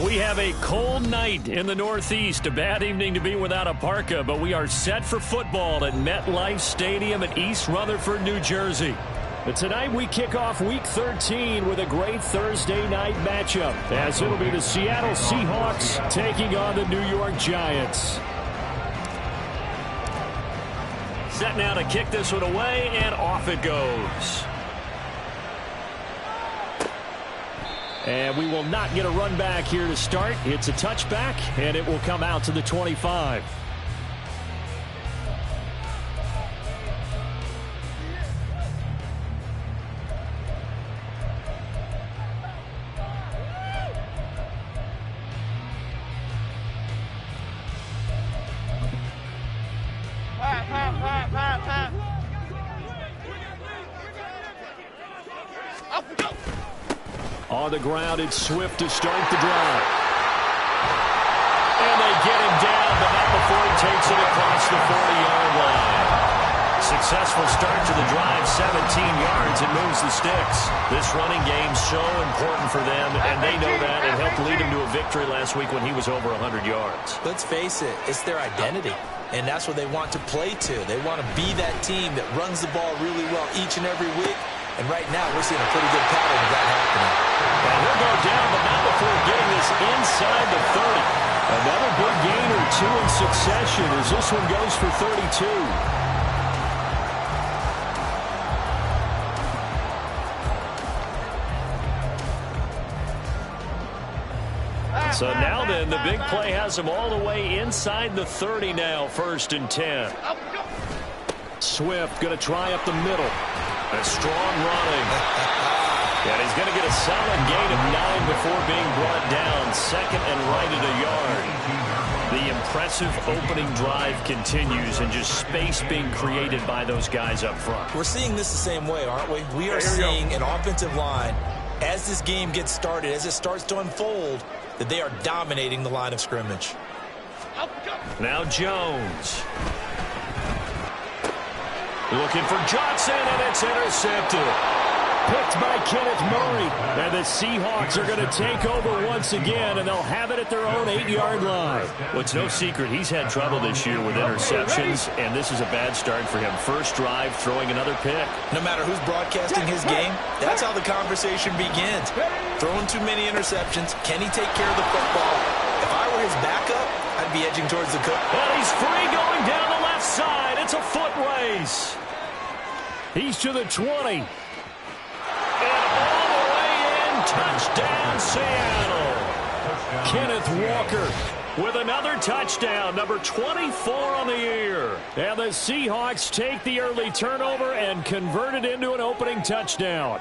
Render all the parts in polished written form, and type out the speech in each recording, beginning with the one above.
We have a cold night in the Northeast. A bad evening to be without a parka, but we are set for football at MetLife Stadium in East Rutherford, New Jersey. But tonight we kick off Week 13 with a great Thursday night matchup, as it'll be the Seattle Seahawks taking on the New York Giants. Set now to kick this one away, and off it goes. And we will not get a run back here to start. It's a touchback, and it will come out to the 25. On the ground, it's Swift to start the drive. And they get him down, but not before he takes it across the 40-yard line. Successful start to the drive, 17 yards, and moves the sticks. This running game's so important for them, and they know that. It helped lead him to a victory last week when he was over 100 yards. Let's face it, it's their identity, and that's what they want to play to. They want to be that team that runs the ball really well each and every week. And right now, we're seeing a pretty good pattern of that happening. And he'll go down, but not before getting this inside the 30. Another big gain or two in succession as this one goes for 32. So now then, the big play has them all the way inside the 30 now, 1st and 10. Swift going to try up the middle. A strong running. And he's going to get a solid gain of 9 before being brought down. 2nd and right at a yard. The impressive opening drive continues, and just space being created by those guys up front. We're seeing this the same way, aren't we? We are seeing an offensive line, as this game gets started, as it starts to unfold, that they are dominating the line of scrimmage. Now Jones. Looking for Johnson, and it's intercepted. Picked by Kenneth Murray. And the Seahawks are going to take over once again, and they'll have it at their own 8-yard line. Well, it's no secret he's had trouble this year with interceptions, and this is a bad start for him. First drive, throwing another pick. No matter who's broadcasting his game, that's how the conversation begins. Throwing too many interceptions. Can he take care of the football? If I were his backup, I'd be edging towards the cook. And he's free going down the left side. It's a foot race. He's to the 20. And all the way in, touchdown Seattle. Kenneth Walker with another touchdown, number 24 on the year. And the Seahawks take the early turnover and convert it into an opening touchdown.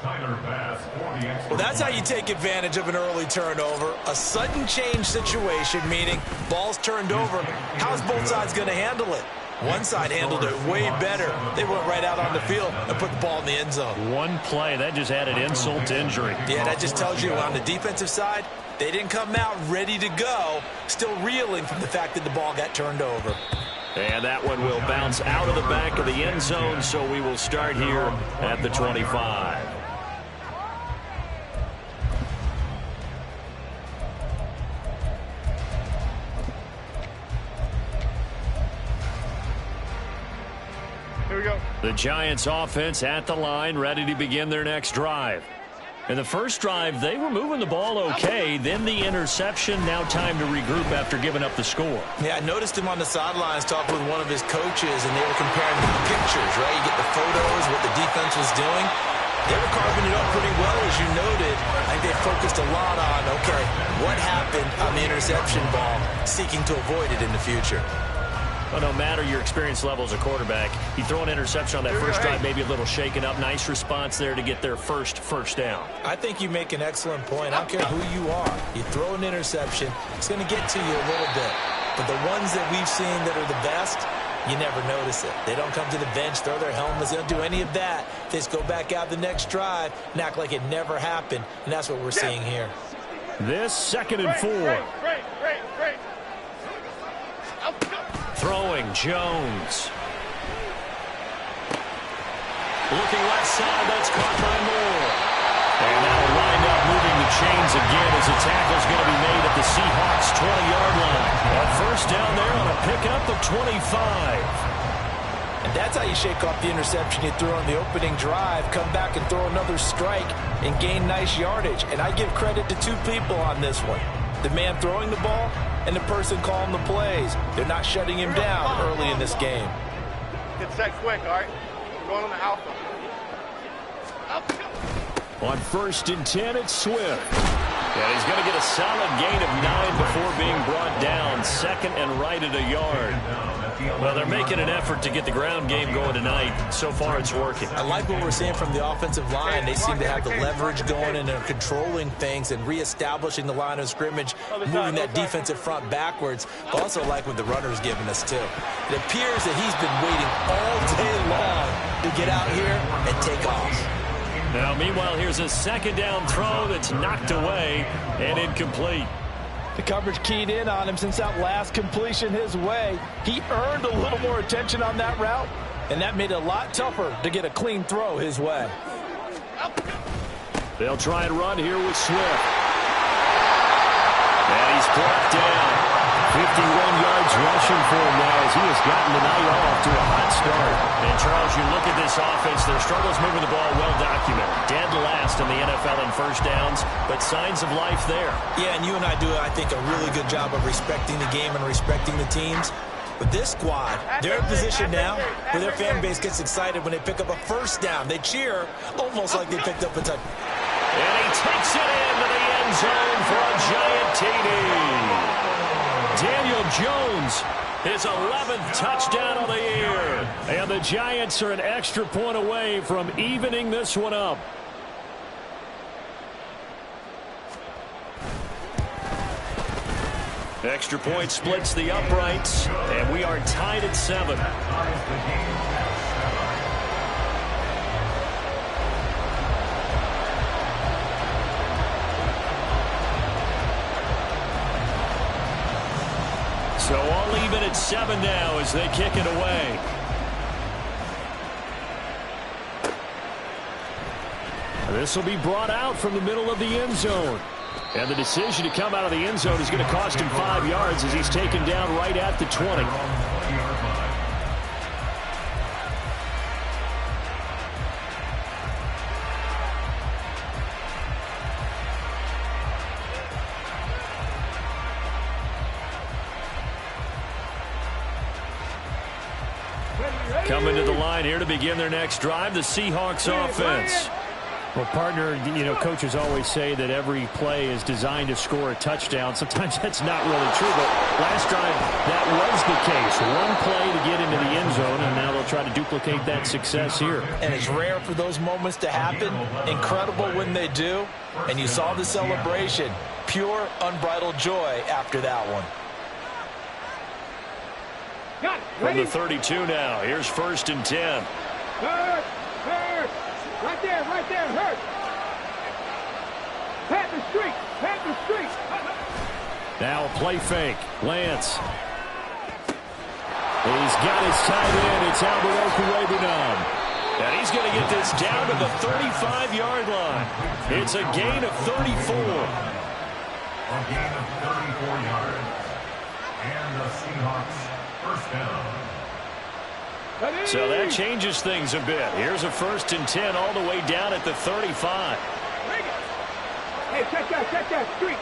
Well, that's how you take advantage of an early turnover. A sudden change situation, meaning ball's turned over. How's both sides going to handle it? One side handled it way better. They went right out on the field and put the ball in the end zone. One play, that just added insult to injury. Yeah, that just tells you on the defensive side, they didn't come out ready to go, still reeling from the fact that the ball got turned over. And that one will bounce out of the back of the end zone, so we will start here at the 25. Here we go. The Giants offense at the line, ready to begin their next drive. In the first drive, they were moving the ball okay. Then the interception. Now time to regroup after giving up the score. Yeah, I noticed him on the sidelines talking with one of his coaches, and they were comparing the pictures, right? You get the photos, what the defense was doing. They were carving it up pretty well, as you noted. I think they focused a lot on, okay, what happened on the interception ball, seeking to avoid it in the future. Well, no matter your experience level as a quarterback, you throw an interception on that first drive, maybe a little shaken up. Nice response there to get their first down. I think you make an excellent point. I don't care who you are. You throw an interception, it's going to get to you a little bit. But the ones that we've seen that are the best, you never notice it. They don't come to the bench, throw their helmets. They don't do any of that. They just go back out the next drive and act like it never happened. And that's what we're seeing here. This 2nd and 4. Throwing, Jones. Looking left side, that's caught by Moore. And now lined up, moving the chains again as the tackle's going to be made at the Seahawks' 20-yard line. A first down there on a pickup of 25. And that's how you shake off the interception you threw on the opening drive, come back and throw another strike and gain nice yardage. And I give credit to two people on this one. The man throwing the ball and the person calling the plays. They're not shutting him down early in this game. Get set quick, all right? Going on the alpha. On 1st and 10, it's Swift. And he's going to get a solid gain of 9 before being brought down. 2nd and right at a yard. Well, they're making an effort to get the ground game going tonight. So far, it's working. I like what we're seeing from the offensive line. They seem to have the leverage going and they're controlling things and reestablishing the line of scrimmage, moving that defensive front backwards. I also like what the runner's giving us, too. It appears that he's been waiting all day long to get out here and take off. Now, meanwhile, here's a 2nd down throw that's knocked away and incomplete. The coverage keyed in on him since that last completion his way. He earned a little more attention on that route, and that made it a lot tougher to get a clean throw his way. They'll try and run here with Swift. And he's brought down. 51 yards rushing for him now as he has gotten the night off to a hot start. And, Charles, you look at this offense, their struggles moving the ball well documented. Dead last in the NFL in first downs, but signs of life there. Yeah, and you and I do, I think, a really good job of respecting the game and respecting the teams. But this squad, they're in position now where their fan base gets excited when they pick up a first down. They cheer almost like they picked up a touchdown. And he takes it into the end zone for a giant TD. Daniel Jones, his 11th touchdown of the year. And the Giants are an extra point away from evening this one up. Extra point splits the uprights, and we are tied at 7. So all even at 7 now as they kick it away. This will be brought out from the middle of the end zone. And the decision to come out of the end zone is going to cost him 5 yards as he's taken down right at the 20. Coming to the line here to begin their next drive, the Seahawks offense. Well, partner, you know, coaches always say that every play is designed to score a touchdown. Sometimes that's not really true, but last drive, that was the case. One play to get into the end zone, and now they'll try to duplicate that success here. And it's rare for those moments to happen. Incredible when they do. And you saw the celebration. Pure, unbridled joy after that one. From the 32 now, here's 1st and 10. Hurt. Right there, hurt. Pat the street. Now a play fake. Lance. He's got his tight end. It's Albert Okuwebunam. And he's going to get this down to the 35-yard line. It's a gain of 34. A gain of 34 yards. And the Seahawks first down. So that changes things a bit. Here's a 1st and 10 all the way down at the 35. Hey, check that. Street.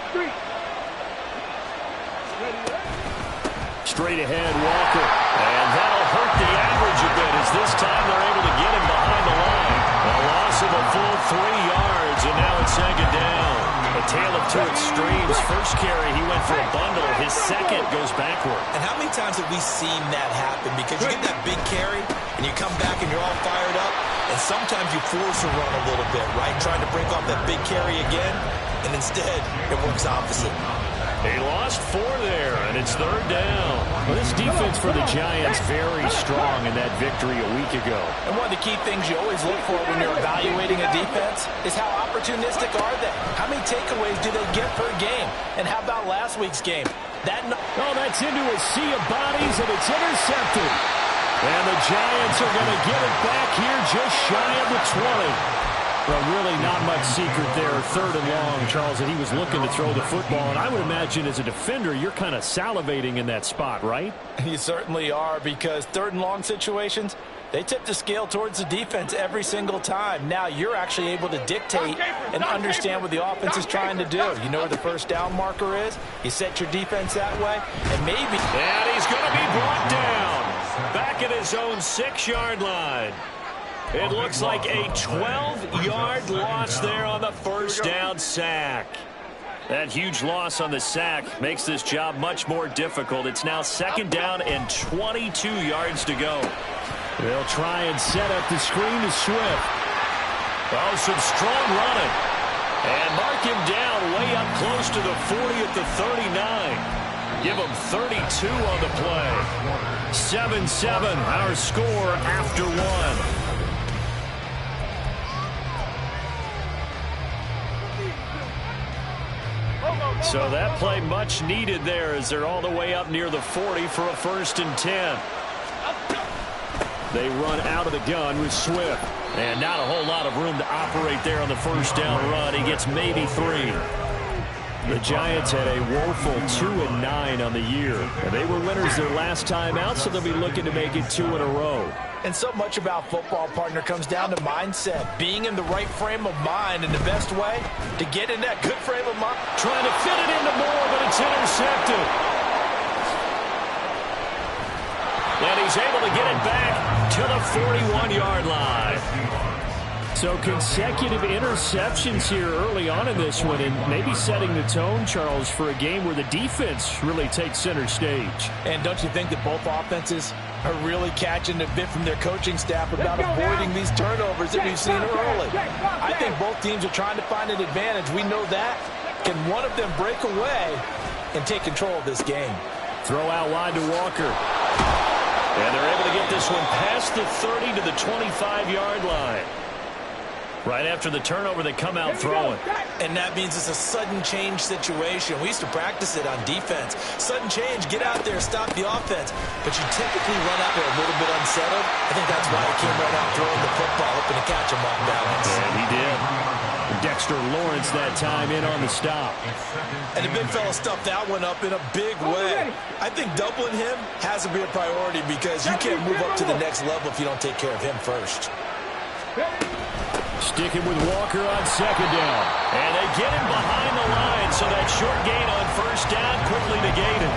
Straight ahead, Walker. And that'll hurt the average a bit as this time they're able to get him behind the line. A loss of a full 3 yards, and now it's 2nd down. A tale of two extremes. First carry, he went for a bundle. His second goes backward. And how many times have we seen that happen? Because you get that big carry, and you come back and you're all fired up, and sometimes you force a run a little bit, right? Trying to break off that big carry again, and instead it works opposite. He lost 4 there, and it's third down. Well, this defense for the Giants very strong in that victory a week ago. And one of the key things you always look for when you're evaluating a defense is how opportunistic are they? How many takeaways do they get per game? And how about last week's game? That's into a sea of bodies, and it's intercepted. And the Giants are going to get it back here just shy of the 20. Well, really not much secret there. Third and long, Charles, and he was looking to throw the football. And I would imagine as a defender, you're kind of salivating in that spot, right? You certainly are, because third and long situations, they tip the scale towards the defense every single time. Now you're actually able to dictate and understand what the offense is trying to do. You know where the first down marker is. You set your defense that way, and maybe... And he's going to be brought down back at his own 6-yard line. It looks like a 12-yard loss there on the first down sack. That huge loss on the sack makes this job much more difficult. It's now second down and 22 yards to go. They'll try and set up the screen to Swift. Oh, some strong running. And mark him down way up close to the 40 at the 39. Give him 32 on the play. 7-7, our score after 1. So that play much needed there as they're all the way up near the 40 for a 1st and 10. They run out of the gun with Swift. And not a whole lot of room to operate there on the first down run. He gets maybe 3. The Giants had a woeful 2-9 on the year. And they were winners their last time out, so they'll be looking to make it 2 in a row. And so much about football, partner, comes down to mindset. Being in the right frame of mind, and the best way to get in that good frame of mind. Trying to fit it into Moore, but it's intercepted. And he's able to get it back to the 41-yard line. So consecutive interceptions here early on in this one, and maybe setting the tone, Charles, for a game where the defense really takes center stage. And don't you think that both offenses are really catching a bit from their coaching staff about avoiding these turnovers that we've seen early? I think both teams are trying to find an advantage. We know that. Can one of them break away and take control of this game? Throw out wide to Walker. And they're able to get this one past the 30 to the 25-yard line. Right after the turnover, they come out throwing. And that means it's a sudden change situation. We used to practice it on defense. Sudden change, get out there, stop the offense. But you typically run out there a little bit unsettled. I think that's why he came right out throwing the football, hoping to catch him off balance. And he did. Dexter Lawrence that time in on the stop. And the big fella stuffed that one up in a big way. I think doubling him has to be a priority because you can't move up to the next level if you don't take care of him first. Sticking with Walker on second down. And they get him behind the line, so that short gain on first down quickly negated.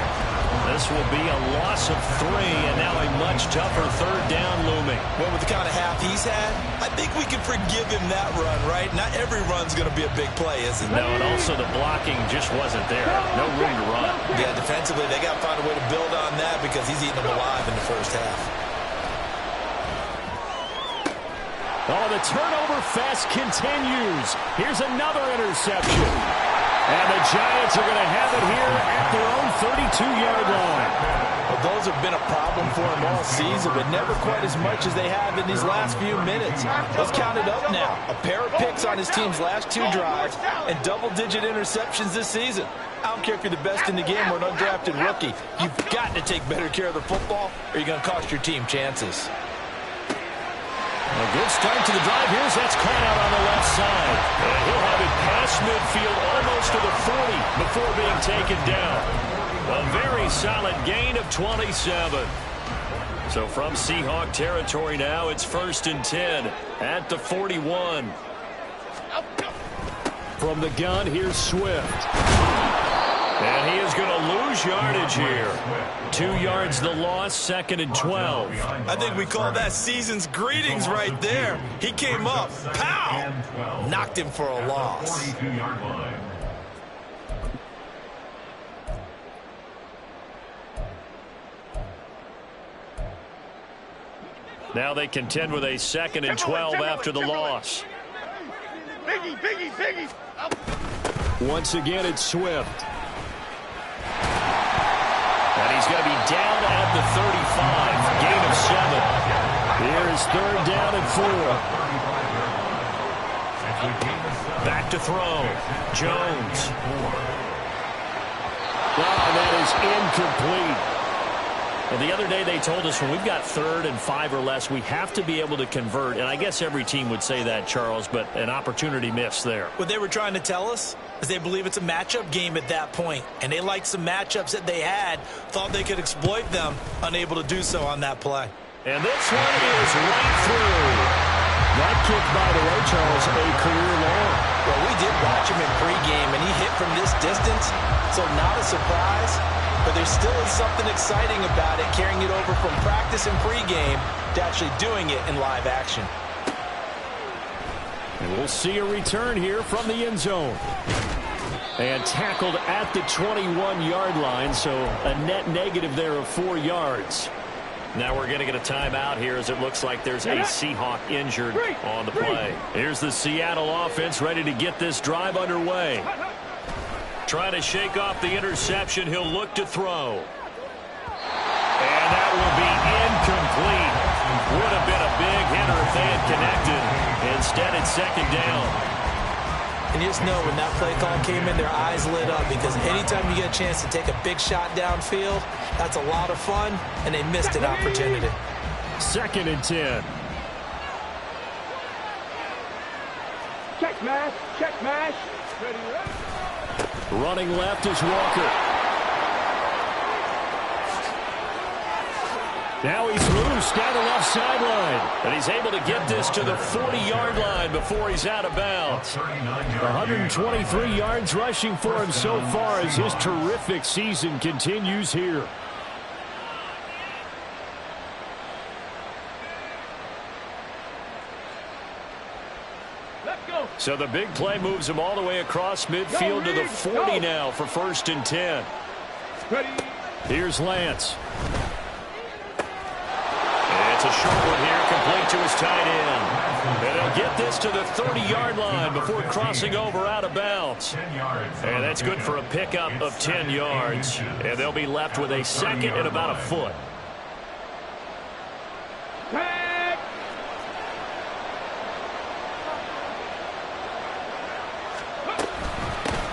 This will be a loss of 3, and now a much tougher third down looming. Well, with the kind of half he's had, I think we can forgive him that run, right? Not every run's going to be a big play, is it? No, and also the blocking just wasn't there. No room to run. Yeah, defensively, they got to find a way to build on that because he's eating them alive in the first half. Oh, the turnover fest continues. Here's another interception. And the Giants are going to have it here at their own 32-yard line. Well, those have been a problem for them all season, but never quite as much as they have in these last few minutes. Let's count it up now. A pair of picks on his team's last 2 drives and double-digit interceptions this season. I don't care if you're the best in the game or an undrafted rookie. You've got to take better care of the football or you're going to cost your team chances. A good start to the drive. Here's that's caught out on the left side. And he'll have it past midfield almost to the 40 before being taken down. A very solid gain of 27. So from Seahawk territory now, it's 1st and 10 at the 41. From the gun, here's Swift. And he is going to lose yardage here. 2 yards the loss, 2nd and 12. I think we call that season's greetings right there. He came up, pow, knocked him for a loss. Now they contend with a 2nd and 12 after the loss. Biggie. Once again, it's Swift. And he's going to be down at the 35. Gain of 7. Here is 3rd down and 4. Back to throw. Jones. Oh, that is incomplete. Well, the other day they told us when we've got 3rd and 5 or less, we have to be able to convert. And I guess every team would say that, Charles, but an opportunity missed there. What they were trying to tell us is they believe it's a matchup game at that point. And they liked some matchups that they had, thought they could exploit them, unable to do so on that play. And this one is right through. That kick, by the way, Charles, a career long. Well, we did watch him in pregame, and he hit from this distance, so not a surprise. But there still is something exciting about it, carrying it over from practice and pregame to actually doing it in live action. And we'll see a return here from the end zone. And tackled at the 21-yard line, so a net negative there of 4 yards. Now we're going to get a timeout here as it looks like there's a Seahawk injured on the play. Here's the Seattle offense ready to get this drive underway. Trying to shake off the interception. He'll look to throw. And that will be incomplete. Would have been a big hitter if they had connected. Instead, it's 2nd down. And you just know when that play call came in, their eyes lit up, because anytime you get a chance to take a big shot downfield, that's a lot of fun, and they missed an opportunity. 2nd and 10. Check mash. Ready. Running left is Walker. Now he's loose down the left sideline. And he's able to get this to the 40-yard line before he's out of bounds. 123 yards rushing for him so far as his terrific season continues here. So the big play moves him all the way across midfield to the 40 now for 1st and 10. Here's Lance. It's a short one here, complete to his tight end. And he'll get this to the 30-yard line before crossing over out of bounds. And that's good for a pickup of 10 yards. And they'll be left with a 2nd and about a foot.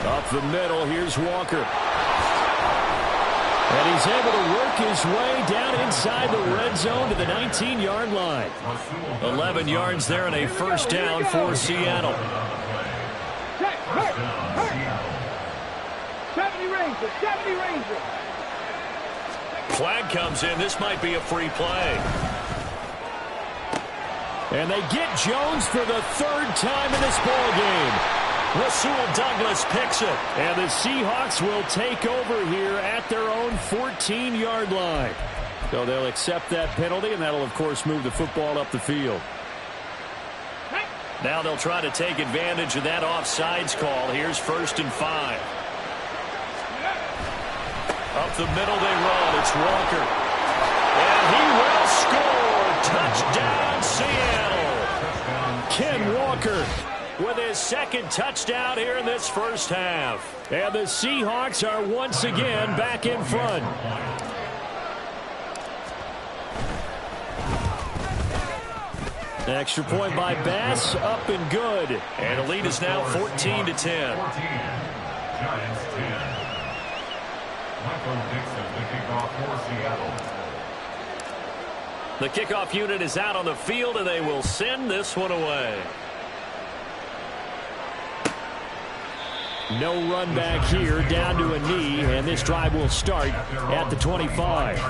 Up the middle, here's Walker. And he's able to work his way down inside the red zone to the 19-yard line. 11 yards there and a 1st down for Seattle. 70 Rangers. Flag comes in. This might be a free play. And they get Jones for the 3rd time in this ball game. Rasul Douglas picks it. And the Seahawks will take over here at their own 14-yard line. So they'll accept that penalty, and that'll, of course, move the football up the field. Now they'll try to take advantage of that offsides call. Here's 1st and 5. Up the middle they run. It's Walker. And he will score. Touchdown, Seattle. Ken Walker with his 2nd touchdown here in this 1st half. And the Seahawks are once again back in front. Extra point by Bass, up and good. And the lead is now 14-10. Giants 10. Michael Dixon, the kickoff for Seattle. The kickoff unit is out on the field, and they will send this one away. No run back here, down to a knee, and this drive will start at the 25.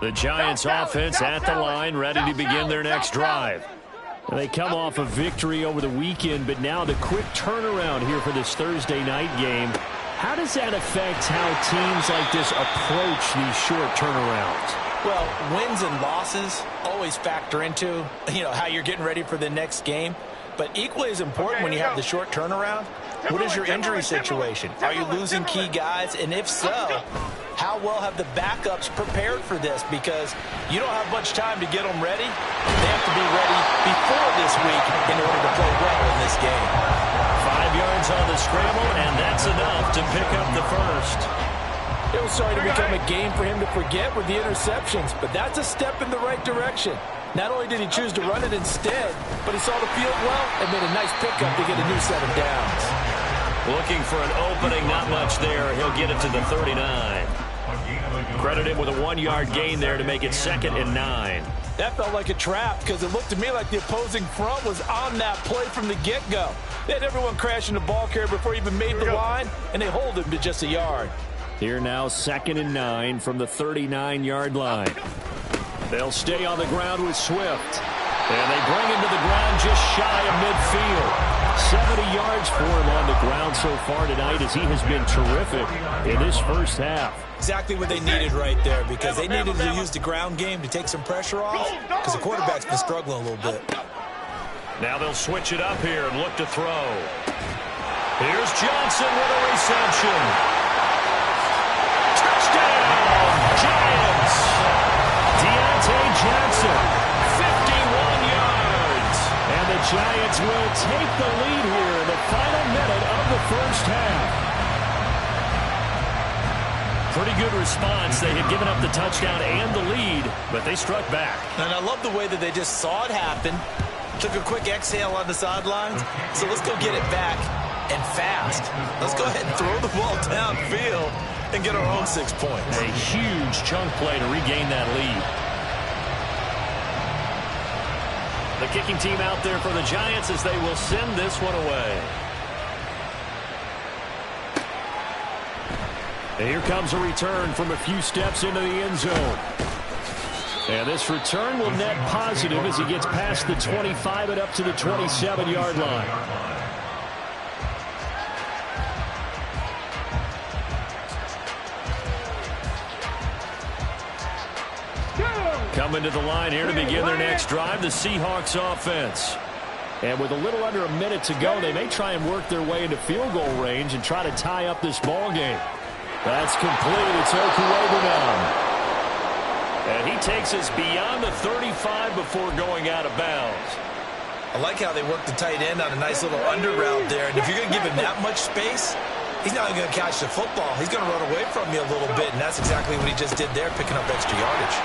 The Giants offense at the line, ready to begin their next drive. They come off a victory over the weekend, but now the quick turnaround here for this Thursday night game. How does that affect how teams like this approach these short turnarounds? Well, wins and losses always factor into, how you're getting ready for the next game. But equally as important when you have the short turnaround, what is your injury situation? Are you losing key guys? And if so, how well have the backups prepared for this? Because you don't have much time to get them ready. They have to be ready before this week in order to play well in this game. 5 yards on the scramble, and that's enough to pick up the first. It was starting to become a game for him to forget with the interceptions, but that's a step in the right direction. Not only did he choose to run it instead, but he saw the field well and made a nice pickup to get a new set of downs. Looking for an opening, not much there. He'll get it to the 39. Credit him with a 1-yard gain there to make it 2nd and 9. That felt like a trap because it looked to me like the opposing front was on that play from the get-go. They had everyone crashing the ball carrier before he even made the line, and they hold him to just a yard. Here now, 2nd and 9 from the 39-yard line. They'll stay on the ground with Swift. And they bring him to the ground just shy of midfield. 70 yards for him on the ground so far tonight as he has been terrific in this first half. Exactly what they needed right there because they needed to use the ground game to take some pressure off because the quarterback's been struggling a little bit. Now they'll switch it up here and look to throw. Here's Johnson with a reception. Touchdown, Giants! Deontay Johnson, 51 yards. And the Giants will take the lead here in the final minute of the first half. Pretty good response. They had given up the touchdown and the lead, but they struck back. And I love the way that they just saw it happen. Took a quick exhale on the sidelines. So let's go get it back and fast. Let's go ahead and throw the ball downfield and get our own 6 points. A huge chunk play to regain that lead. The kicking team out there for the Giants as they will send this one away. And here comes a return from a few steps into the end zone. And this return will net positive as he gets past the 25 and up to the 27-yard line. Coming to the line here to begin their next drive, the Seahawks offense. And with a little under a minute to go, they may try and work their way into field goal range and try to tie up this ball game. That's complete. It's Okuwebe now. And he takes us beyond the 35 before going out of bounds. I like how they work the tight end on a nice little under route there. And if you're going to give him that much space, he's not going to catch the football. He's going to run away from you a little bit, and that's exactly what he just did there, picking up extra yardage.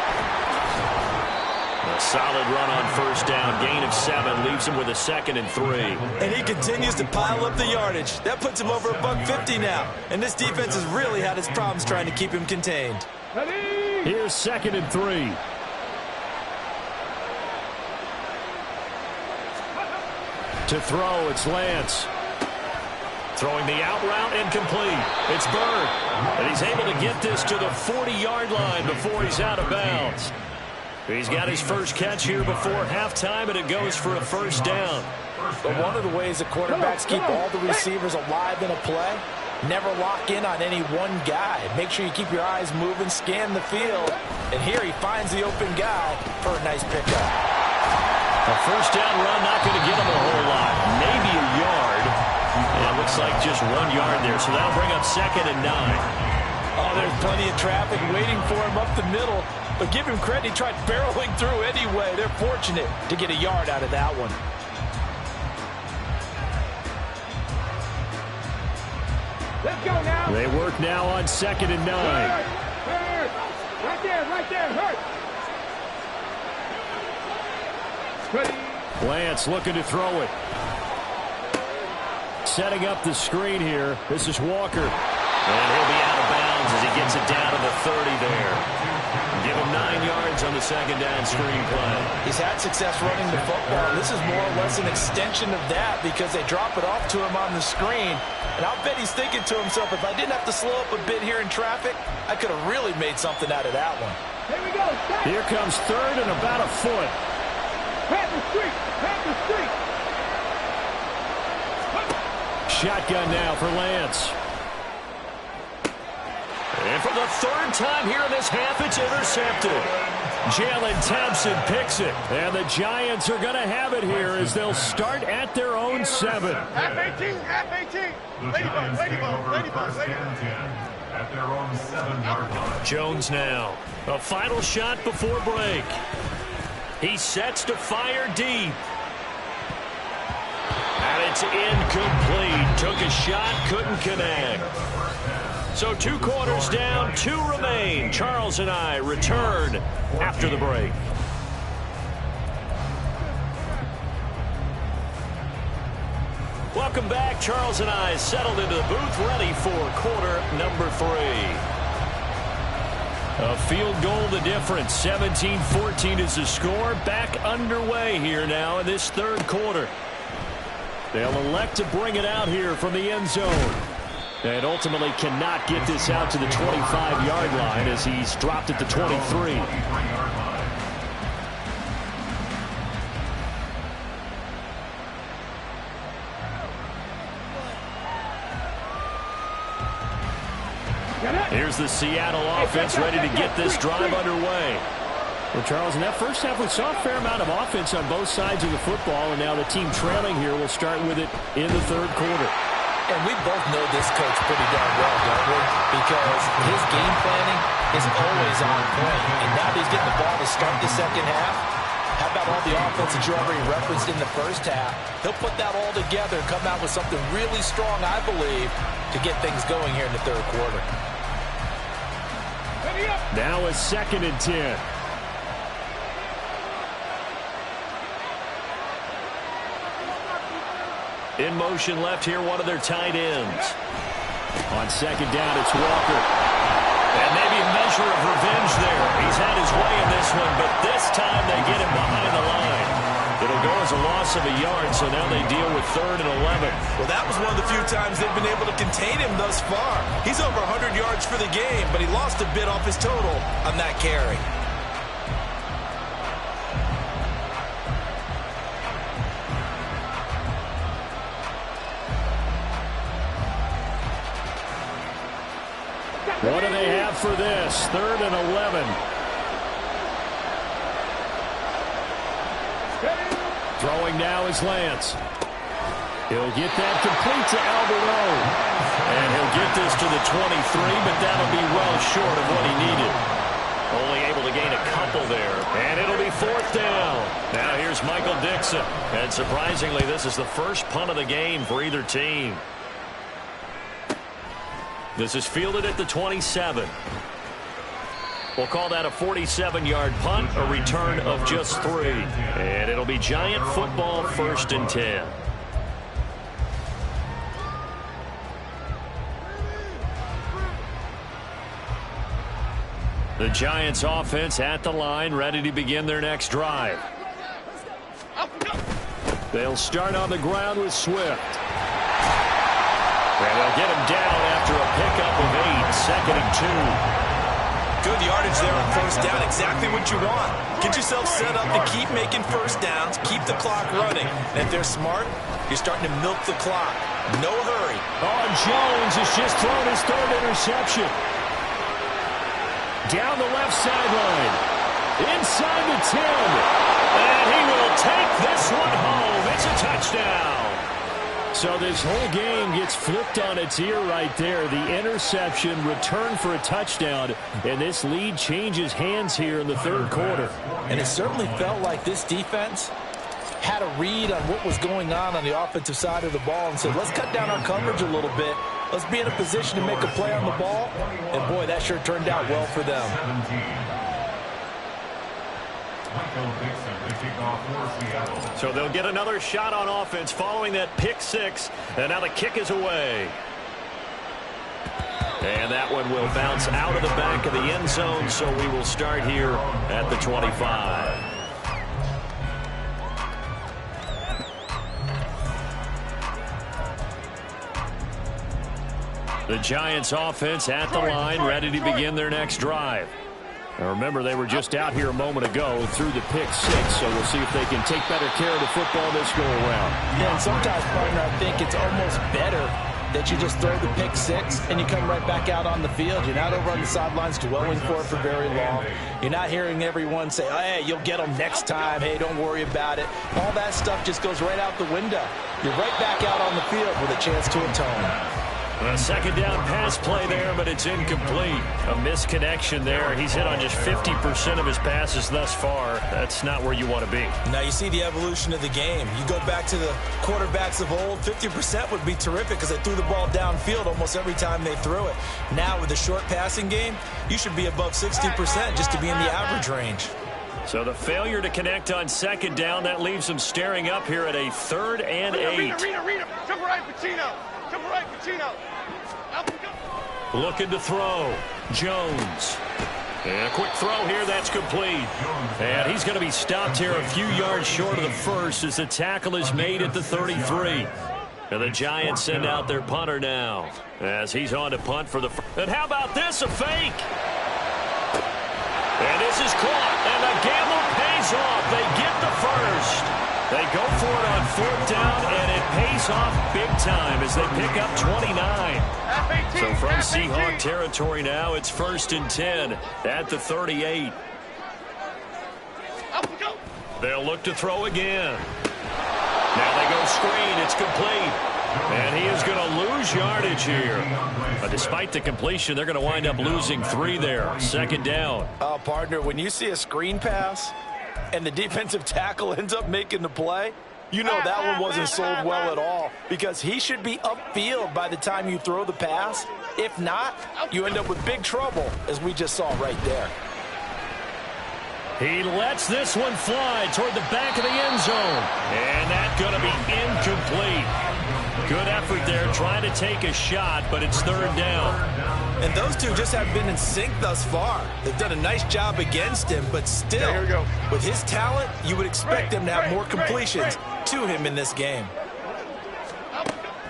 A solid run on first down. Gain of 7 leaves him with a 2nd and 3. And he continues to pile up the yardage. That puts him over $150 now. And this defense has really had its problems trying to keep him contained. Here's 2nd and 3. To throw, it's Lance. Throwing the out route, incomplete. It's Bird. And he's able to get this to the 40-yard line before he's out of bounds. He's got his first catch here before halftime, and it goes for a first down. But one of the ways the quarterbacks keep all the receivers alive in a play, never lock in on any one guy. Make sure you keep your eyes moving, scan the field. And here he finds the open guy for a nice pickup. A first down run, not going to get him a whole lot. Maybe a yard. And it looks like just 1 yard there. So that'll bring up 2nd and 9. Oh, there's plenty of traffic waiting for him up the middle. But give him credit, he tried barreling through anyway. They're fortunate to get a yard out of that one. Let's go now. They work now on 2nd and 9. Hurt. Right there, hurt. Ready. Lance looking to throw it. Setting up the screen here. This is Walker. And he'll be out of bounds as he gets it down to the 30 there. Give him 9 yards on the 2nd down screen play. He's had success running the football. This is more or less an extension of that because they drop it off to him on the screen. And I'll bet he's thinking to himself, if I didn't have to slow up a bit here in traffic, I could have really made something out of that one. Here we go. Here comes 3rd and about a foot. Pat the street. Pat the street. Shotgun now for Lance. And for the third time here in this half, it's intercepted. Jalen Thompson picks it. And the Giants are going to have it here as they'll start at their own 7. Half 18, half 18. The Giants take over first and 10 at their own 7-yard line. Jones now. A final shot before break. He sets to fire deep. And it's incomplete. Took a shot, couldn't connect. So 2 quarters down, 2 remain. Charles and I return after the break. Welcome back. Charles and I settled into the booth, ready for quarter number 3. A field goal the difference. 17-14 is the score. Back underway here now in this third quarter. They'll elect to bring it out here from the end zone. And ultimately cannot get this out to the 25-yard line as he's dropped at the 23. Here's the Seattle offense ready to get this drive underway. Well, Charles, in that first half, we saw a fair amount of offense on both sides of the football, and now the team trailing here will start with it in the third quarter. And we both know this coach pretty darn well, don't we? Because his game planning is always on point. And now he's getting the ball to start the second half. How about all the offense that you already referenced in the first half? He'll put that all together and come out with something really strong, I believe, to get things going here in the third quarter. Now a 2nd and 10. In motion left here, one of their tight ends. On 2nd down, it's Walker. And maybe a measure of revenge there. He's had his way in this one, but this time they get him behind the line. It'll go as a loss of a yard, so now they deal with 3rd and 11. Well, that was one of the few times they've been able to contain him thus far. He's over 100 yards for the game, but he lost a bit off his total on that carry. What do they have for this? 3rd and 11. Throwing now is Lance. He'll get that complete to Alvarado. And he'll get this to the 23, but that'll be well short of what he needed. Only able to gain a couple there. And it'll be 4th down. Now here's Michael Dixon. And surprisingly, this is the first punt of the game for either team. This is fielded at the 27. We'll call that a 47-yard punt, a return of just 3. And it'll be Giant football, 1st and 10. The Giants offense at the line, ready to begin their next drive. They'll start on the ground with Swift. And they'll get him down after a pickup of 8, 2nd and 2. Good yardage there on 1st down, exactly what you want. Get yourself set up to keep making 1st downs, keep the clock running. And if they're smart, you're starting to milk the clock. No hurry. Oh, Jones has just thrown his 3rd interception. Down the left sideline. Inside the 10. And he will take this one home. It's a touchdown. So this whole game gets flipped on its ear right there. The interception, return for a touchdown, and this lead changes hands here in the third quarter. And it certainly felt like this defense had a read on what was going on the offensive side of the ball and said, let's cut down our coverage a little bit. Let's be in a position to make a play on the ball. And, boy, that sure turned out well for them. So they'll get another shot on offense following that pick 6. And now the kick is away. And that one will bounce out of the back of the end zone, so we will start here at the 25. The Giants offense at the line, ready to begin their next drive. Now remember, they were just out here a moment ago through the pick six, so we'll see if they can take better care of the football this go-around. Yeah, and sometimes, partner, I think it's almost better that you just throw the pick six and you come right back out on the field. You're not over on the sidelines dwelling for it for very long. You're not hearing everyone say, oh, hey, you'll get them next time. Hey, don't worry about it. All that stuff just goes right out the window. You're right back out on the field with a chance to atone. A second down pass play there, but it's incomplete. A misconnection there. He's hit on just 50% of his passes thus far. That's not where you want to be. Now you see the evolution of the game. You go back to the quarterbacks of old, 50% would be terrific because they threw the ball downfield almost every time they threw it. Now with the short passing game, you should be above 60% just to be in the average range. So the failure to connect on second down, that leaves them staring up here at a 3rd and 8. Rita. Jump right, Pacino. Jump right, Pacino. Looking to throw. Jones. And a quick throw here. That's complete. And he's going to be stopped here a few yards short of the first as the tackle is made at the 33. And the Giants send out their punter now as he's on to punt for the first. And how about this? A fake. And this is caught. And the gamble pays off. They get the first. They go for it on 4th down, and it pays off big time as they pick up 29. So from Seahawk territory now, it's 1st and 10 at the 38. They'll look to throw again. Now they go screen. It's complete. And he is going to lose yardage here. But despite the completion, they're going to wind up losing 3 there. 2nd down. Partner, when you see a screen pass and the defensive tackle ends up making the play, you know that one wasn't sold well at all because he should be upfield by the time you throw the pass. If not, you end up with big trouble, as we just saw right there. He lets this one fly toward the back of the end zone. And that's going to be incomplete. Good effort there, trying to take a shot, but it's 3rd down. And those two just have been in sync thus far. They've done a nice job against him, but still, with his talent, you would expect him to have more completions to him in this game.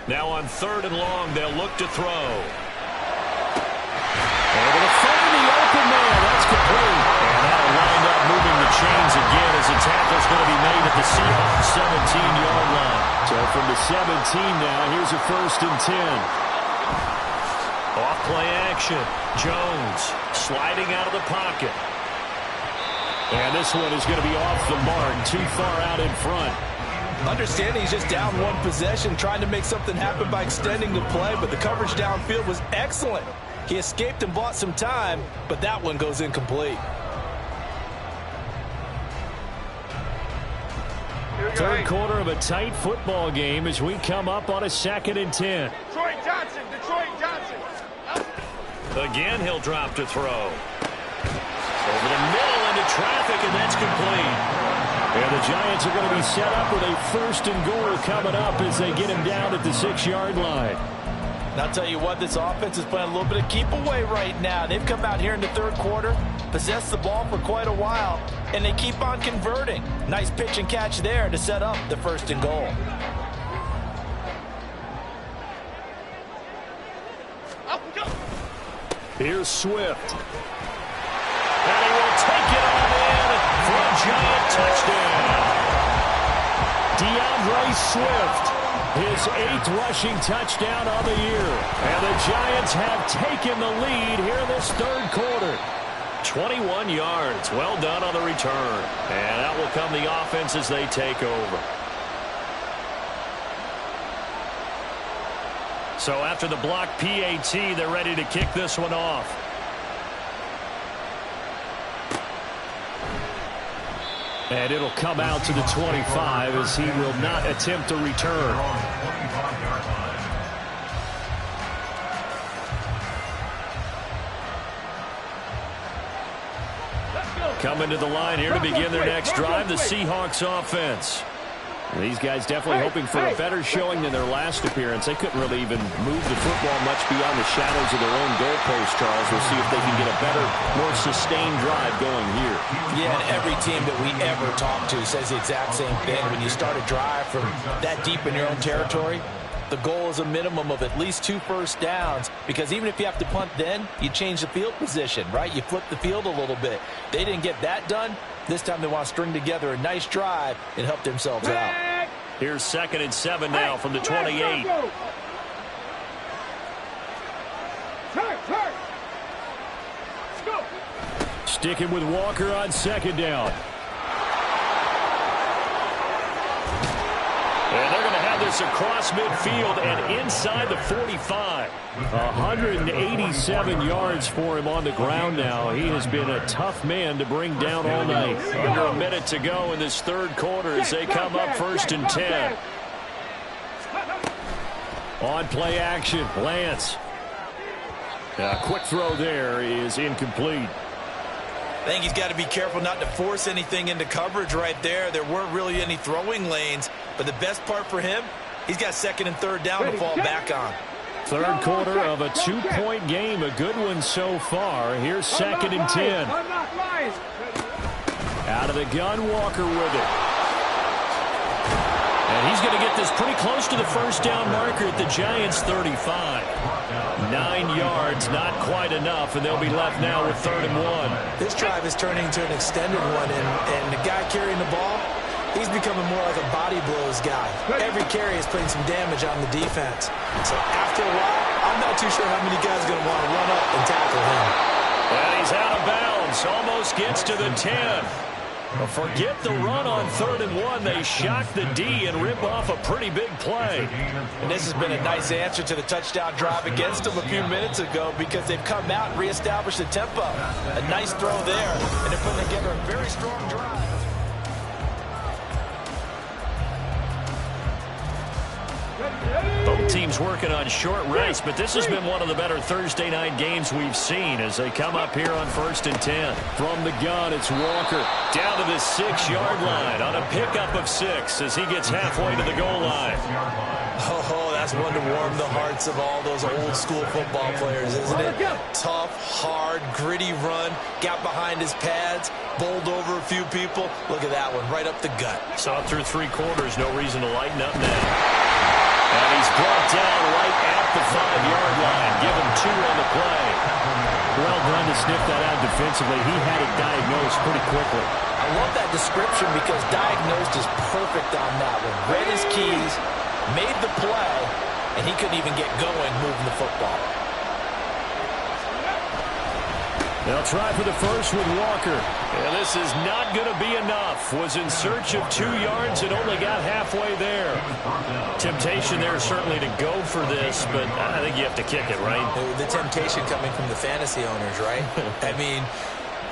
Now on 3rd and long, they'll look to throw. Able to find the open man. That's complete. And that'll wind up moving the chains again as the tackle's going to be made at the Seahawks 17-yard line. So from the 17 now, here's a 1st and 10. Off play action. Jones sliding out of the pocket. And this one is going to be off the mark, too far out in front. Understanding he's just down one possession, trying to make something happen by extending the play, but the coverage downfield was excellent. He escaped and bought some time, but that one goes incomplete. 3rd quarter of a tight football game as we come up on a 2nd and 10. Detroit Johnson. Again, he'll drop to throw. Over the middle into traffic, and that's complete. And the Giants are going to be set up with a 1st and goal coming up as they get him down at the 6-yard line. And I'll tell you what, this offense is playing a little bit of keep away right now. They've come out here in the 3rd quarter, possessed the ball for quite a while, and they keep on converting. Nice pitch and catch there to set up the 1st and goal. Here's Swift. And he will take it on in for a Giant touchdown. DeAndre Swift, his 8th rushing touchdown of the year. And the Giants have taken the lead here in this 3rd quarter. 21 yards. Well done on the return. And out will come the offense as they take over. So after the block PAT, they're ready to kick this one off. And it'll come out to the 25 as he will not attempt a return. Coming to the line here to begin their next drive, the Seahawks offense. These guys definitely hoping for a better showing than their last appearance. They couldn't really even move the football much beyond the shadows of their own goalpost, Charles. We'll see if they can get a better, more sustained drive going here. Yeah, and every team that we ever talk to says the exact same thing. When you start a drive from that deep in your own territory, The goal is a minimum of at least 2 first downs, because even if you have to punt then, you change the field position, right? You flip the field a little bit. They didn't get that done. This time they want to string together a nice drive and help themselves out. Here's 2nd and 7 now from the 28. Sticking with Walker on 2nd down. And they're going to have this across midfield and inside the 45. 187 yards for him on the ground now. He has been a tough man to bring down all night. Under a minute to go in this 3rd quarter as they come up 1st and 10. On play action, Lance. A quick throw there is incomplete. I think he's got to be careful not to force anything into coverage right there. There weren't really any throwing lanes, but the best part for him, he's got 2nd and 3rd down to fall back on. 3rd quarter of a 2-point game, a good one so far. Here's 2nd and 10. Out of the gun, Walker with it. And he's going to get this pretty close to the first down marker at the Giants' 35. 9 yards, not quite enough, and they'll be left now with 3rd and 1. This drive is turning into an extended one, and the guy carrying the ball, he's becoming more like a body blows guy. Every carry is putting some damage on the defense. So after a while, I'm not too sure how many guys are going to want to run up and tackle him. And he's out of bounds, almost gets to the 10. But forget the run on 3rd and 1. They shock the D and rip off a pretty big play. And this has been a nice answer to the touchdown drive against them a few minutes ago, because they've come out and reestablished the tempo. A nice throw there, and they're putting together a very strong drive. Both teams working on short rest, but this has been one of the better Thursday night games we've seen as they come up here on 1st and 10. From the gun, it's Walker down to the 6-yard line on a pickup of 6 as he gets halfway to the goal line. Oh, that's one to warm the hearts of all those old school football players, isn't it? Tough, hard, gritty run, got behind his pads, bowled over a few people. Look at that one, right up the gut. Saw it through 3 quarters, no reason to lighten up now. And he's brought down right at the 5-yard line. Give him 2 on the play. Well done to sniff that out defensively. He had it diagnosed pretty quickly. I love that description, because diagnosed is perfect on that one. Read his keys, made the play, and he couldn't even get going moving the football. They'll try for the first with Walker. And this is not going to be enough. Was in search of 2 yards and only got halfway there. Temptation there certainly to go for this, but I think you have to kick it, right? The temptation coming from the fantasy owners, right? I mean,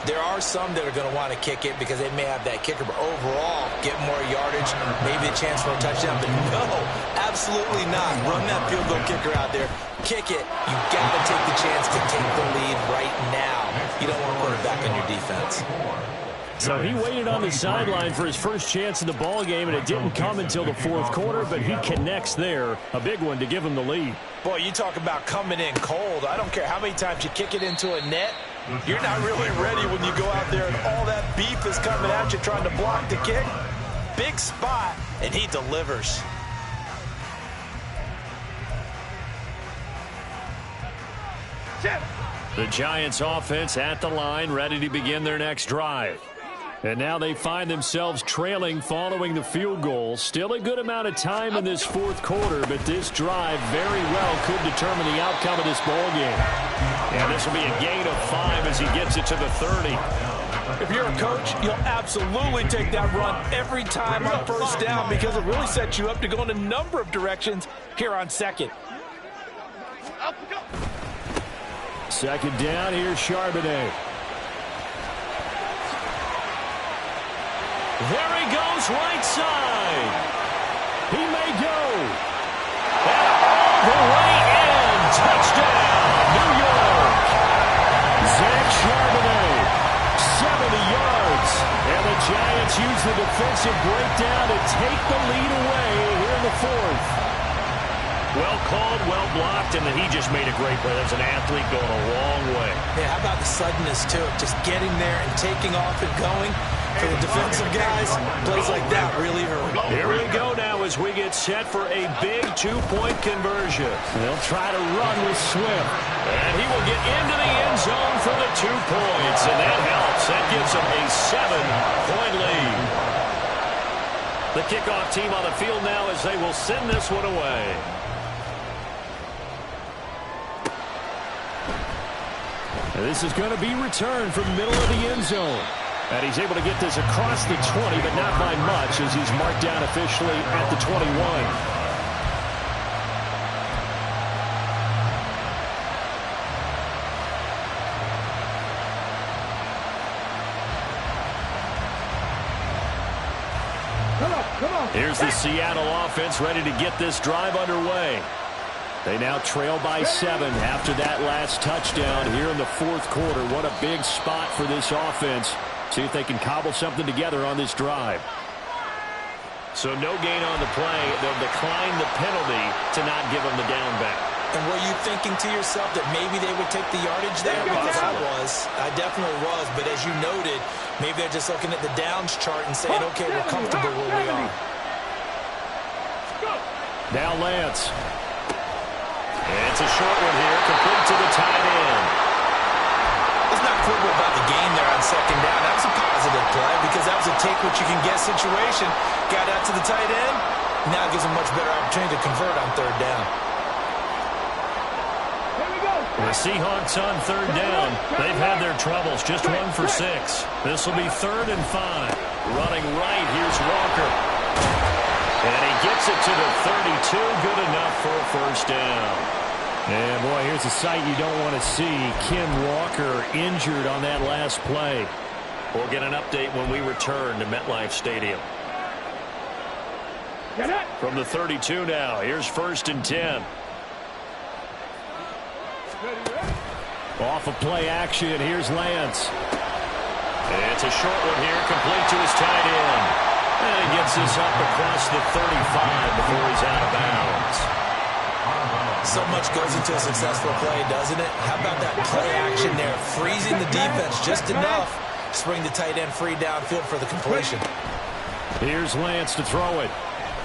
there are some that are going to want to kick it because they may have that kicker, but overall, get more yardage, maybe a chance for a touchdown. But no, absolutely not. Run that field goal kicker out there. Kick it. You got to take the chance to take the lead right now. You don't want a quarterback on your defense. So he waited on the sideline for his first chance in the ball game, and it didn't come until the 4th quarter, but he connects there. A big one to give him the lead. Boy, you talk about coming in cold. I don't care how many times you kick it into a net. You're not really ready when you go out there and all that beef is coming at you trying to block the kick. Big spot, and he delivers. The Giants offense at the line, ready to begin their next drive. And now they find themselves trailing following the field goal. Still a good amount of time in this 4th quarter, but this drive very well could determine the outcome of this ball game. And this will be a gain of 5 as he gets it to the 30. If you're a coach, you'll absolutely take that run every time on 1st down, because it really sets you up to go in a number of directions here on 2nd. 2nd down, here's Charbonnet. There he goes, right side. He may go. And all the way in. Touchdown, New York. Zach Charbonnet, 70 yards. And the Giants use the defensive breakdown to take the lead away here in the 4th. Well called, well blocked, and then he just made a great play. That's an athlete going a long way. Yeah, how about the suddenness, too? Just getting there and taking off and going. For the defensive guys, plays like that really hurt. Here we go now now as we get set for a big two-point conversion. They'll try to run with Swift. And he will get into the end zone for the 2 points. And that helps. That gives them a 7-point lead. The kickoff team on the field now as they will send this one away. And this is going to be returned from the middle of the end zone. And he's able to get this across the 20, but not by much as he's marked down officially at the 21. Here's the Seattle offense ready to get this drive underway. They now trail by 7 after that last touchdown here in the fourth quarter. What a big spot for this offense. See if they can cobble something together on this drive. So no gain on the play. They'll decline the penalty to not give them the down back. And were you thinking to yourself that maybe they would take the yardage there? Because I definitely was. But as you noted, maybe they're just looking at the downs chart and saying, okay, we're comfortable where we are. Now Lance. It's a short one here, complete to the tight end. Let's not quibble about the gain there on second down. That was a positive play because that was a take-what-you-can-get situation. Got out to the tight end. Now gives them much better opportunity to convert on third down. The Seahawks on third down. They've had their troubles. Just 1 for 6. This will be 3rd and 5. Running right, here's Walker. And he gets it to the 32. Good enough for a first down. And, boy, here's a sight you don't want to see. Ken Walker injured on that last play. We'll get an update when we return to MetLife Stadium. From the 32 now, here's 1st and 10. Off of play action, here's Lance. It's a short one here, complete to his tight end. And he gets this up across the 35 before he's out of bounds. So much goes into a successful play, doesn't it? How about that play action there? Freezing the defense just enough to bring the tight end free downfield for the completion. Here's Lance to throw it.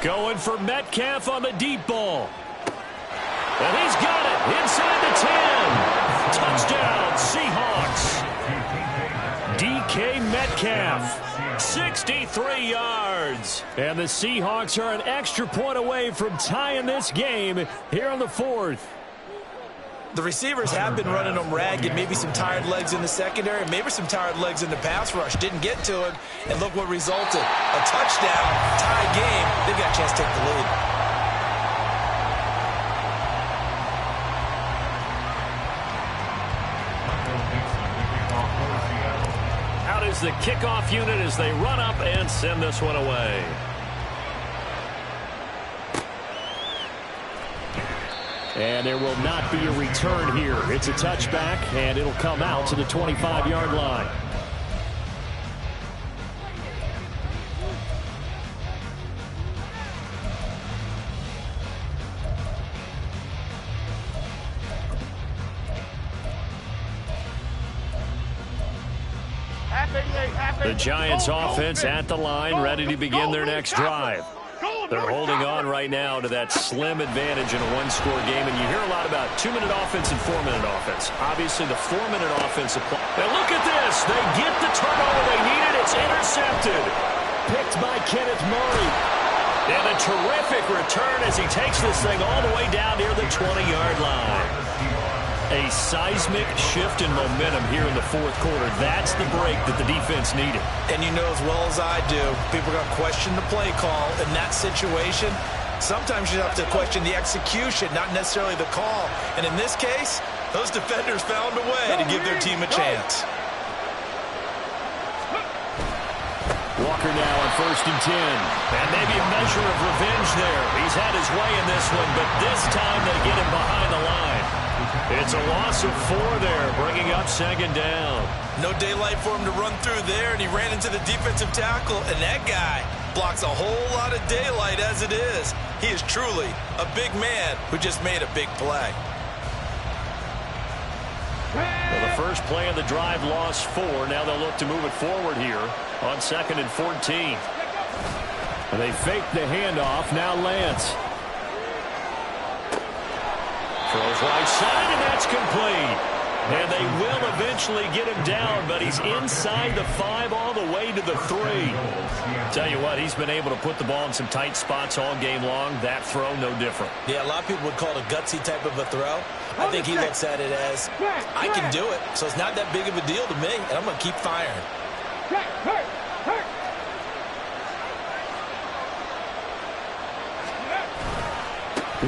Going for Metcalf on the deep ball. And he's got it inside the 10. Touchdown, Seahawks. DK Metcalf, 63 yards. And the Seahawks are an extra point away from tying this game here on the 4th. The receivers have been running them ragged. Maybe some tired legs in the secondary, maybe some tired legs in the pass rush. Didn't get to it, and look what resulted. A touchdown, tie game. They've got a chance to take the lead. Out is the kickoff unit as they run up and send this one away. And there will not be a return here. It's a touchback, and it'll come out to the 25-yard line. The Giants offense at the line, ready to begin their next drive. They're holding on right now to that slim advantage in a one-score game, and you hear a lot about 2-minute offense and 4-minute offense. Obviously, the 4-minute offense applies. And look at this. They get the turnover they needed. It's intercepted. Picked by Kenneth Murray. And a terrific return as he takes this thing all the way down near the 20-yard line. A seismic shift in momentum here in the fourth quarter. That's the break that the defense needed. And you know as well as I do, people are going to question the play call in that situation. Sometimes you have to question the execution, not necessarily the call. And in this case, those defenders found a way to give their team a chance. Walker now on 1st and 10. And maybe a measure of revenge there. He's had his way in this one, but this time they get him behind the line. It's a loss of 4 there, bringing up 2nd down. No daylight for him to run through there, and he ran into the defensive tackle, and that guy blocks a whole lot of daylight as it is. He is truly a big man who just made a big play. Well, the first play of the drive lost 4. Now they'll look to move it forward here on 2nd and 14. And they fake the handoff. Now Lance. Throws right side, and that's complete. And they will eventually get him down, but he's inside the 5 all the way to the 3. Tell you what, he's been able to put the ball in some tight spots all game long. That throw, no different. Yeah, a lot of people would call it a gutsy type of a throw. I think he looks at it as, I can do it, so it's not that big of a deal to me, and I'm going to keep firing.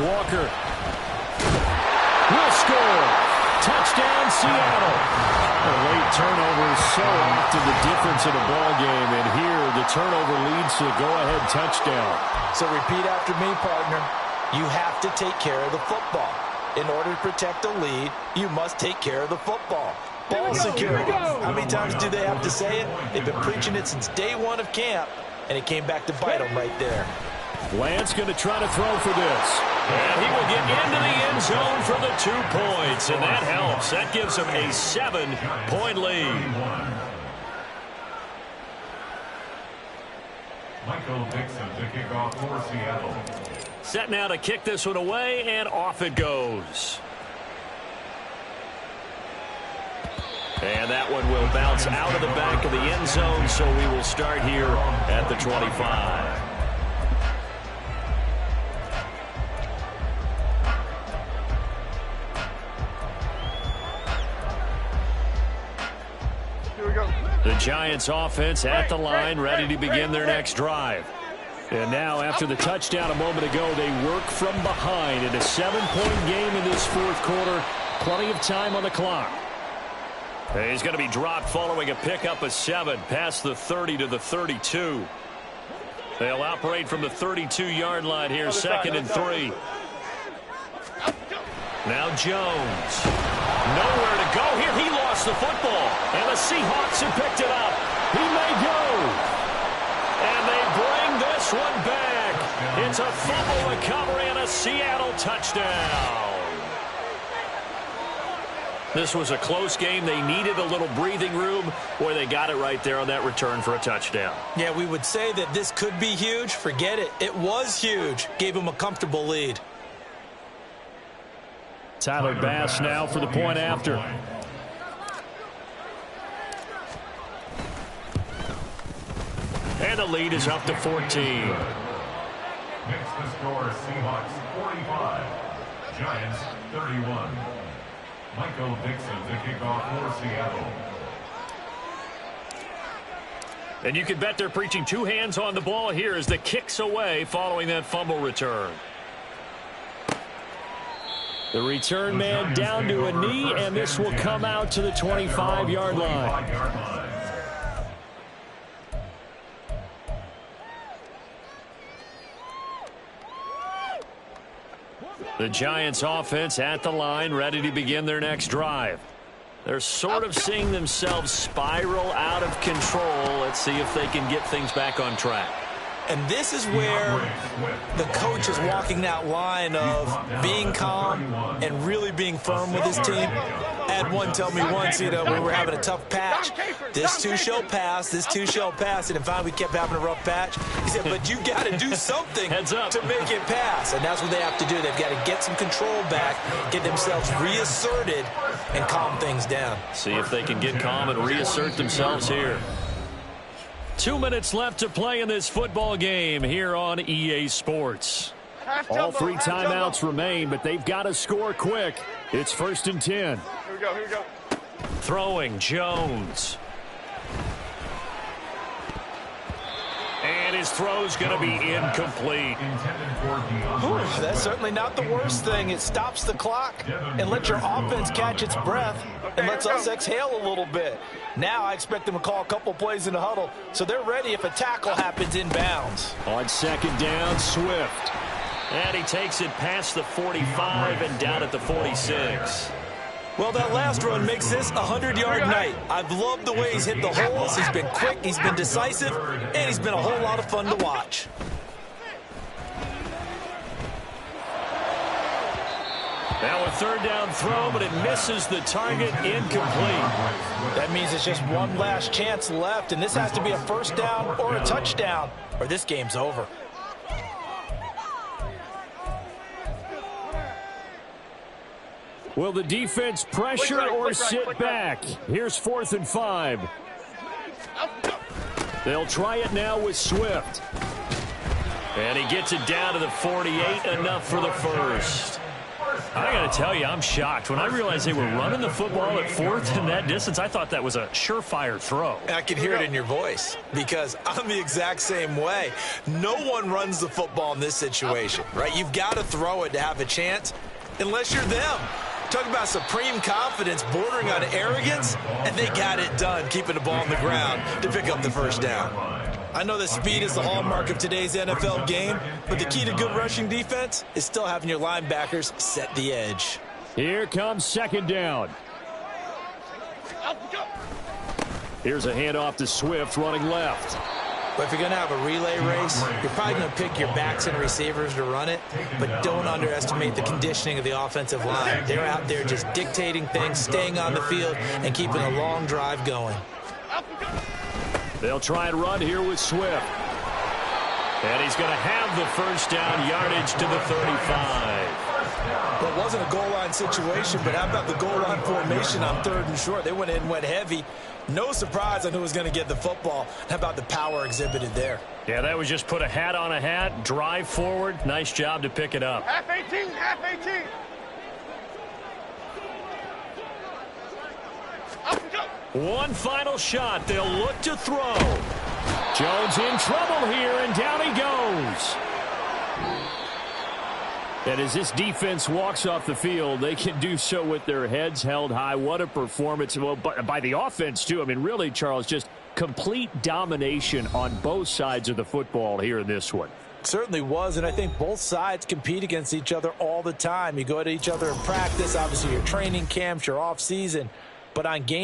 Walker will score. Touchdown, Seattle. A late turnover is so often the difference in a ball game, and here the turnover leads to a go-ahead touchdown. So repeat after me, partner. You have to take care of the football. In order to protect a lead, you must take care of the football. Ball security. How many times do they have to say it? They've been preaching it since day one of camp, and it came back to bite them right there. Lance going to try to throw for this. And he will get into the end zone for the 2 points, and that helps. That gives him a 7-point lead. Michael Dixon to kick off for Seattle. Set now to kick this one away, and off it goes. And that one will bounce out of the back of the end zone, so we will start here at the 25. The Giants offense at the line, ready to begin their next drive. And now, after the touchdown a moment ago, they work from behind in a 7-point game in this 4th quarter. Plenty of time on the clock. He's going to be dropped following a pickup of 7 past the 30 to the 32. They'll operate from the 32-yard line here, 2nd and 3. Now Jones. Nowhere to go here. He lost the football. And the Seahawks have picked it up. He may go. And they bring this one back. It's a fumble recovery and a Seattle touchdown. This was a close game. They needed a little breathing room. Boy, they got it right there on that return for a touchdown. Yeah, we would say that this could be huge. Forget it. It was huge. Gave him a comfortable lead. Tyler Bass now for the point after. And the lead is up to 14. Makes the score Seahawks 45, Giants 31. Michael Dixon to kick off for Seattle. And you can bet they're preaching 2 hands on the ball here as the kick's away following that fumble return. The return man down to a knee, and this will come out to the 25-yard line. The Giants offense at the line, ready to begin their next drive. They're sort of seeing themselves spiral out of control. Let's see if they can get things back on track. And this is where the coach is walking that line of being calm and really being firm with his team. I had one tell me once, we were having a tough patch. This too shall pass, this too shall pass. And finally we kept having a rough patch. He said, but you got to do something to make it pass. And that's what they have to do. They've got to get some control back, get themselves reasserted, and calm things down. See if they can get calm and reassert themselves here. 2 minutes left to play in this football game here on EA Sports. All 3 timeouts remain, but they've got to score quick. It's 1st and 10. Here we go, here we go. Throwing Jones. And his throw's going to be incomplete. That's certainly not the worst thing. It stops the clock and lets your offense catch its breath and lets us exhale a little bit. Now I expect them to call a couple plays in the huddle, so they're ready if a tackle happens inbounds. On 2nd down, Swift. And he takes it past the 45 and down at the 46. Well, that last run makes this a 100-yard night. I've loved the way he's hit the holes. He's been quick, he's been decisive, and he's been a whole lot of fun to watch. Now a third down throw, but it misses the target, incomplete. That means it's just one last chance left, and this has to be a first down or a touchdown, or this game's over. Will the defense pressure or sit back? Here's 4th and 5. They'll try it now with Swift. And he gets it down to the 48, enough for the first. I got to tell you, I'm shocked. When I realized they were running the football at 4th in that distance, I thought that was a surefire throw. I can hear it in your voice because I'm the exact same way. No one runs the football in this situation, right? You've got to throw it to have a chance unless you're them. Talk about supreme confidence bordering on arrogance, and they got it done, keeping the ball on the ground to pick up the first down. I know that speed is the hallmark of today's NFL game, but the key to good rushing defense is still having your linebackers set the edge. Here comes 2nd down. Here's a handoff to Swift running left. But if you're going to have a relay race, you're probably going to pick your backs and receivers to run it, but don't underestimate the conditioning of the offensive line. They're out there just dictating things, staying on the field, and keeping a long drive going. They'll try and run here with Swift. And he's going to have the first down, yardage to the 35. Well, it wasn't a goal line situation, but how about the goal line formation on 3rd and short? They went in, went heavy. No surprise on who was going to get the football. How about the power exhibited there? Yeah, that was just put a hat on a hat, drive forward. Nice job to pick it up. Half 18, half 18. One final shot. They'll look to throw. Jones in trouble here, and down he goes. And as this defense walks off the field, they can do so with their heads held high. What a performance. Well, by the offense, too. I mean, really, Charles, just complete domination on both sides of the football here in this one. Certainly was, and I think both sides compete against each other all the time. You go at each other in practice, obviously your training camps, your off season, but on game